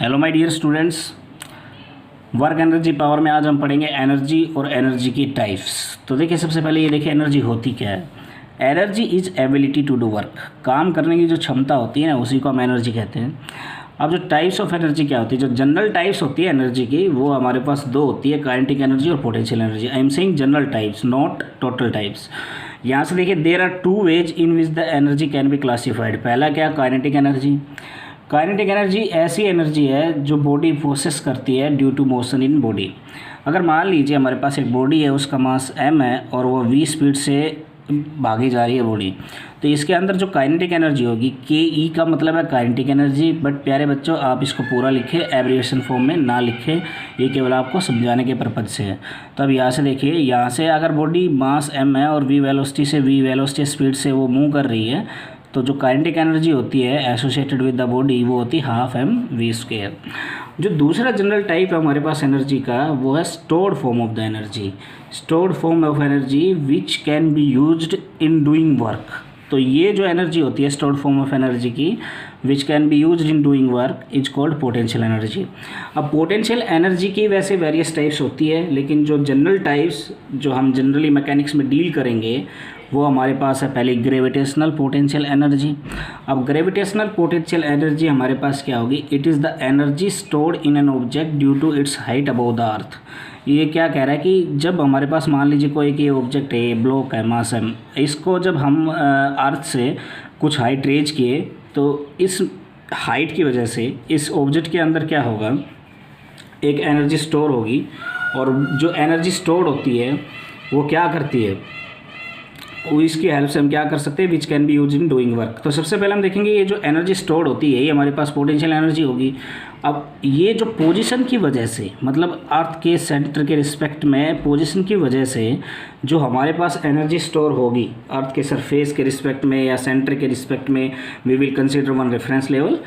Hello my dear students, work energy power में आज हम पढ़ेंगे एनर्जी और एनर्जी की टाइप्स। तो देखिए, सबसे पहले ये देखिए एनर्जी होती क्या है। Energy is ability to do work, काम करने की जो क्षमता होती है ना, उसी को हम एनर्जी कहते हैं। अब जो टाइप्स ऑफ एनर्जी क्या होती है, जो जनरल टाइप्स होती है एनर्जी की, वो हमारे पास दो होती है, काइनेटिक एनर्जी और potential energy. I am saying general types, not total types. यहाँ से देखिए, there are two ways in which the energy can be classified. पहला क्या, काइनेटिक एनर्जी। काइनेटिक एनर्जी ऐसी एनर्जी है जो बॉडी प्रोसेस करती है due to motion in body. अगर मान लीजिए हमारे पास एक बॉडी है, उसका मास m है और वो v स्पीड से भागी जा रही है बॉडी, तो इसके अंदर जो काइनेटिक एनर्जी होगी, के ई का मतलब है काइनेटिक एनर्जी। बट प्यारे बच्चों, आप इसको पूरा लिखें, एब्रिविएशन फॉर्म में ना लिखें, ये केवल आपको समझाने के पर्पज़ से है। तो अब यहाँ से देखिए, यहाँ से अगर बॉडी मास m है और v वेलोसिटी स्पीड से वो मूव कर रही है, तो जो काइनेटिक एनर्जी होती है एसोसिएटेड विद द बॉडी, वो होती है हाफ mv²। जो दूसरा जनरल टाइप है हमारे पास एनर्जी का, वो है stored form of the energy. Stored form of energy which can be used in doing work. तो ये जो एनर्जी होती है स्टोर्ड फॉर्म ऑफ एनर्जी की, which can be used in doing work, is called potential energy. अब potential energy की वैसे various types होती है, लेकिन जो जनरल टाइप्स जो हम जनरली मैकेनिक्स में डील करेंगे, वो हमारे पास है पहले ग्रेविटेशनल पोटेंशियल एनर्जी। अब ग्रेविटेशनल पोटेंशियल एनर्जी हमारे पास क्या होगी, it is the energy stored in an object due to its height above the earth. ये क्या कह रहा है कि जब हमारे पास मान लीजिए कोई कि ऑब्जेक्ट है, ये ब्लॉक है, मास है, इसको जब हम अर्थ से कुछ हाइट रेज किए, तो इस हाइट की वजह से इस ऑब्जेक्ट के अंदर क्या होगा, एक एनर्जी स्टोर होगी। और जो एनर्जी स्टोर होती है वो क्या करती है, वो इसकी हेल्प से हम क्या कर सकते हैं, which can be use in doing work. तो सबसे पहले हम देखेंगे ये जो एनर्जी स्टोर्ड होती है, ये हमारे पास पोटेंशियल एनर्जी होगी। अब ये जो पोजीशन की वजह से, मतलब अर्थ के सेंटर के रिस्पेक्ट में पोजीशन की वजह से जो हमारे पास एनर्जी स्टोर होगी अर्थ के सरफेस के रिस्पेक्ट में या सेंटर के रिस्पेक्ट में, we will consider one reference level.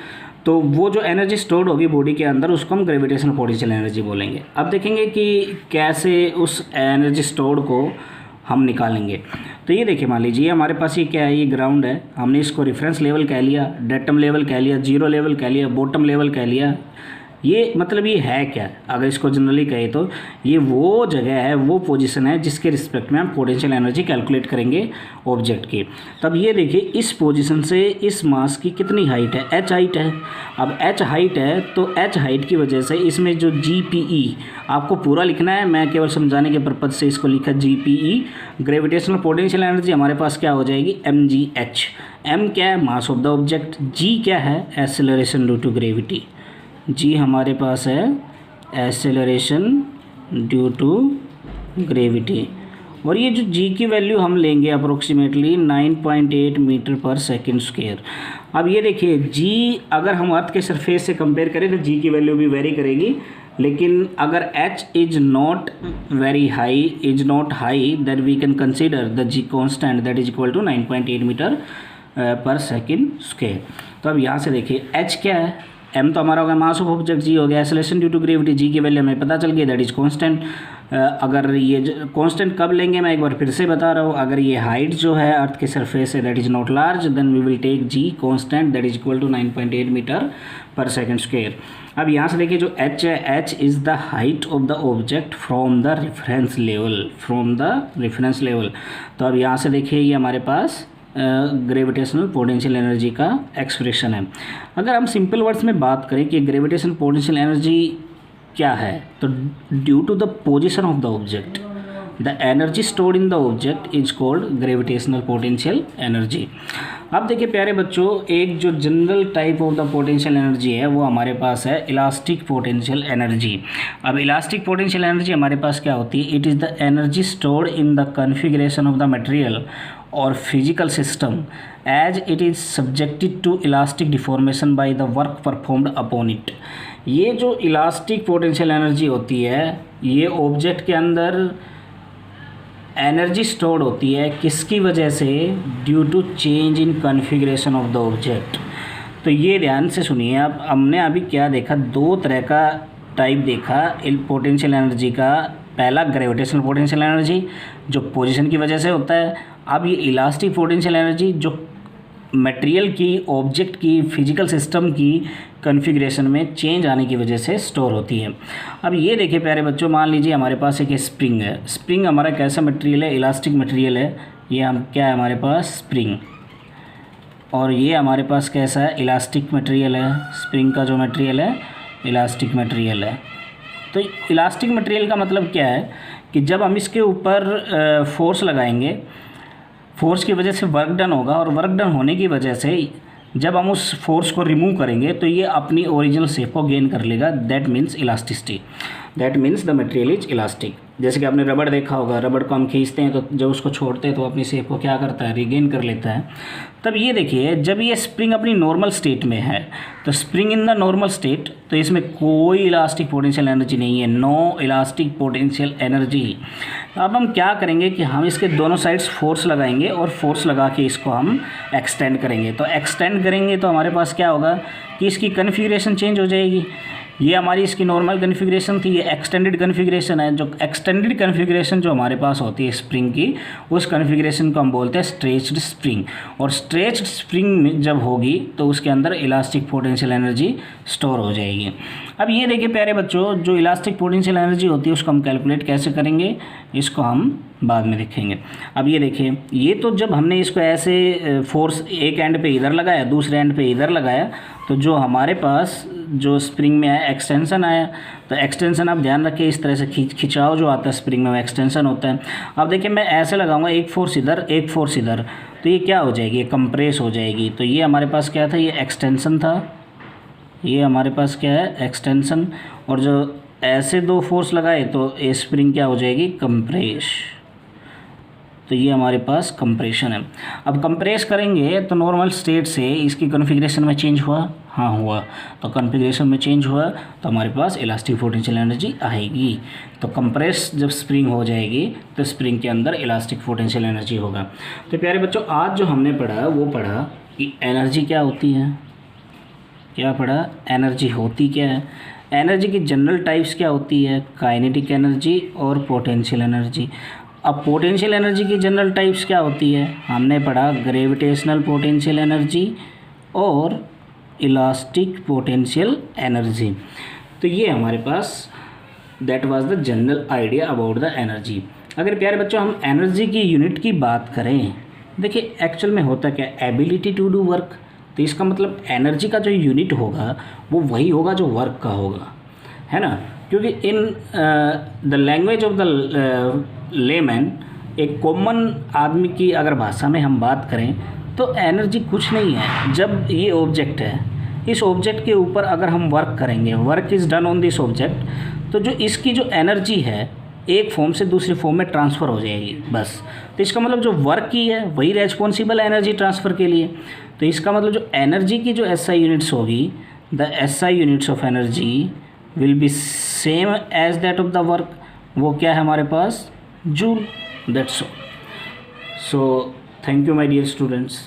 तो वो जो एनर्जी स्टोर्ड होगी बॉडी के अंदर, उसको हम ग्रेविटेशनल पोटेंशियल एनर्जी बोलेंगे। अब देखेंगे कि कैसे उस एनर्जी स्टोर्ड को हम निकालेंगे। तो ये देखिए, मान लीजिए हमारे पास ये क्या है, ये ग्राउंड है, हमने इसको रेफरेंस लेवल कह लिया, डेटम लेवल कह लिया, जीरो लेवल कह लिया, बॉटम लेवल कह लिया। ये मतलब ये है क्या, अगर इसको जनरली कहे तो ये वो जगह है, वो पोजीशन है जिसके रिस्पेक्ट में हम पोटेंशियल एनर्जी कैलकुलेट करेंगे ऑब्जेक्ट की। तब ये देखिए, इस पोजीशन से इस मास की कितनी हाइट है, h हाइट है। अब h हाइट है, तो h हाइट की वजह से इसमें जो GPE आपको पूरा लिखना है, मैं केवल समझाने के पर्पज़ से इसको लिखा GPE। ग्रेविटेशनल पोटेंशियल एनर्जी हमारे पास क्या हो जाएगी, mgh। m क्या है, mass of the object. g क्या है, एक्सेलरेशन ड्यू टू ग्रेविटी। जी हमारे पास है एक्सेलरेशन ड्यू टू ग्रेविटी। और ये जो जी की वैल्यू हम लेंगे approximately 9.8 metre per second square. अब ये देखिए, जी अगर हम अर्थ के सरफेस से कंपेयर करें तो जी की वैल्यू भी वेरी करेगी, लेकिन अगर h is not very high, is not high, that we can consider the g constant that is equal to 9.8 metre per second square. तो अब यहाँ से देखिए, h क्या है, m तो हमारा हो गया मास ऑफ ऑब्जेक्ट, जी हो गया एक्सेलरेशन ड्यू टू ग्रेविटी, जी की वैल्यू हमें पता चल गई, दैट इज कांस्टेंट। अगर ये कांस्टेंट कब लेंगे, मैं एक बार फिर से बता रहा हूँ, अगर ये हाइट जो है अर्थ के सरफेस है that is not large, then we will take g constant that is equal to 9.8 metre per second square. अब यहाँ से देखिए, जो h है, h is the height of the object from the reference level. तो अब यहाँ से देखिए, ये हमारे पास ग्रेविटेशनल पोटेंशियल एनर्जी का एक्सप्रेशन है। अगर हम सिंपल वर्ड्स में बात करें कि ग्रेविटेशनल पोटेंशियल एनर्जी क्या है, तो due to the position of the object, the energy stored in the object is called gravitational potential energy. अब देखिए प्यारे बच्चों, एक जो general type of the potential energy है, वो हमारे पास है इलास्टिक पोटेंशियल एनर्जी। अब इलास्टिक पोटेंशियल एनर्जी हमारे पास क्या होती है, it is the energy stored in the configuration of the material और physical system as it is subjected to elastic deformation by the work performed upon it. ये जो elastic potential energy होती है, ये ऑब्जेक्ट के अंदर एनर्जी स्टोर्ड होती है, किसकी वजह से, due to change in configuration of the object. तो ये ध्यान से सुनिए, अब हमने अभी क्या देखा, दो तरह का टाइप देखा पोटेंशियल एनर्जी का। पहला ग्रेविटेशनल पोटेंशियल एनर्जी जो पोजीशन की वजह से होता है। अब ये इलास्टिक पोटेंशियल एनर्जी जो मटेरियल की, ऑब्जेक्ट की, फिजिकल सिस्टम की कॉन्फ़िगरेशन में चेंज आने की वजह से स्टोर होती है। अब ये देखिए प्यारे बच्चों, मान लीजिए हमारे पास एक स्प्रिंग है। स्प्रिंग हमारा कैसा मटेरियल है? इलास्टिक मटेरियल है। ये हम क्या है हमारे पास? स्प्रिंग। और ये हमारे पास कैसा है? इलास्टिक मटेरियल है। स्प्रिंग का जो मटेरियल है इलास्टिक मटेरियल है। तो इलास्टिक मटेरियल का मतलब क्या है कि जब हम इसके ऊपर फोर्स लगाएंगे, फोर्स की वजह से वर्क डन होगा, और वर्क डन होने की वजह से जब हम उस फोर्स को रिमूव करेंगे तो ये अपनी ओरिजिनल शेप को गेन कर लेगा। That means elasticity, that means the material is elastic. जैसे कि आपने रबड़ देखा होगा, रबड़ को हम खींचते हैं तो जब उसको छोड़ते हैं तो अपनी शेप को क्या करता है? रिगेन कर लेता है। तब ये देखिए, जब ये स्प्रिंग अपनी नॉर्मल स्टेट में है, तो spring in the normal state, तो इसमें कोई इलास्टिक पोटेंशियल एनर्जी नहीं है, नो इलास्टिक पोटेंशियल एनर्जी। अब हम क्या करेंगे कि हम इसके दोनों साइड्स फोर्स लगाएंगे और फोर्स लगा के इसको हम एक्सटेंड करेंगे। तो एक्सटेंड करेंगे तो हमारे पास क्या होगा कि इसकी कन्फिगरेशन चेंज हो जाएगी। ये हमारी इसकी नॉर्मल कन्फिगरेशन थी, ये एक्सटेंडेड कन्फिगरेशन है। जो एक्सटेंडेड कन्फिगरेशन जो हमारे पास होती है स्प्रिंग की, उस कन्फिगरेशन को हम बोलते हैं स्ट्रेच्ड स्प्रिंग। और स्ट्रेच्ड स्प्रिंग जब होगी तो उसके अंदर इलास्टिक पोटेंशियल एनर्जी स्टोर हो जाएगी। अब ये देखिए प्यारे बच्चों, जो इलास्टिक पोटेंशियल एनर्जी होती है उसको हम कैलकुलेट कैसे करेंगे, इसको हम बाद में देखेंगे। अब ये देखिए, ये तो जब हमने इसको ऐसे फोर्स एक एंड पे इधर लगाया, दूसरे एंड पे इधर लगाया, तो जो हमारे पास जो स्प्रिंग में आया एक्सटेंशन आया। तो एक्सटेंशन आप ध्यान रखिए, इस तरह से खिंचाव जो आता है स्प्रिंग में वो एक्सटेंशन होता है। अब देखिए मैं ऐसे लगाऊंगा, एक फोर्स इधर एक फोर्स इधर, तो ये क्या हो जाएगी? ये कंप्रेस हो जाएगी। तो ये हमारे पास क्या था? ये एक्सटेंशन था। ये हमारे पास क्या है? एक्सटेंशन। और जो ऐसे दो फोर्स लगाए तो ये स्प्रिंग क्या हो जाएगी? कंप्रेस। तो ये हमारे पास कंप्रेशन है। अब कंप्रेस करेंगे तो नॉर्मल स्टेट से इसकी कॉन्फ़िगरेशन में चेंज हुआ? हाँ हुआ। तो कॉन्फ़िगरेशन में चेंज हुआ तो हमारे पास इलास्टिक पोटेंशियल एनर्जी आएगी। तो कंप्रेस जब स्प्रिंग हो जाएगी तो स्प्रिंग के अंदर इलास्टिक पोटेंशियल एनर्जी होगा। तो प्यारे बच्चों, आज जो हमने पढ़ा वो पढ़ा कि एनर्जी क्या होती है। क्या पढ़ा? एनर्जी होती क्या है। एनर्जी की जनरल टाइप्स क्या होती है? काइनेटिक एनर्जी और पोटेंशियल एनर्जी। अब पोटेंशियल एनर्जी की जनरल टाइप्स क्या होती है? हमने पढ़ा ग्रेविटेशनल पोटेंशियल एनर्जी और इलास्टिक पोटेंशियल एनर्जी। तो ये हमारे पास that was the general idea about the energy. अगर प्यारे बच्चों हम एनर्जी की यूनिट की बात करें, देखिए एक्चुअल में होता क्या? Ability to do work. तो इसका मतलब एनर्जी का जो यूनिट होगा वो वही होगा जो वर्क का होगा, है ना। क्योंकि in the language of the layman, एक कॉमन आदमी की अगर भाषा में हम बात करें तो एनर्जी कुछ नहीं है। जब ये ऑब्जेक्ट है, इस ऑब्जेक्ट के ऊपर अगर हम वर्क करेंगे, work is done on this object, तो जो इसकी जो एनर्जी है एक फॉर्म से दूसरे फॉर्म में ट्रांसफ़र हो जाएगी बस। तो इसका मतलब जो वर्क की है वही रेस्पॉन्सिबल है एनर्जी ट्रांसफ़र के लिए। तो इसका मतलब जो एनर्जी की जो एसआई यूनिट्स होगी, the SI units of energy will be same as that of the work. वो क्या है हमारे पास? Joule. That's all. So thank you my dear students.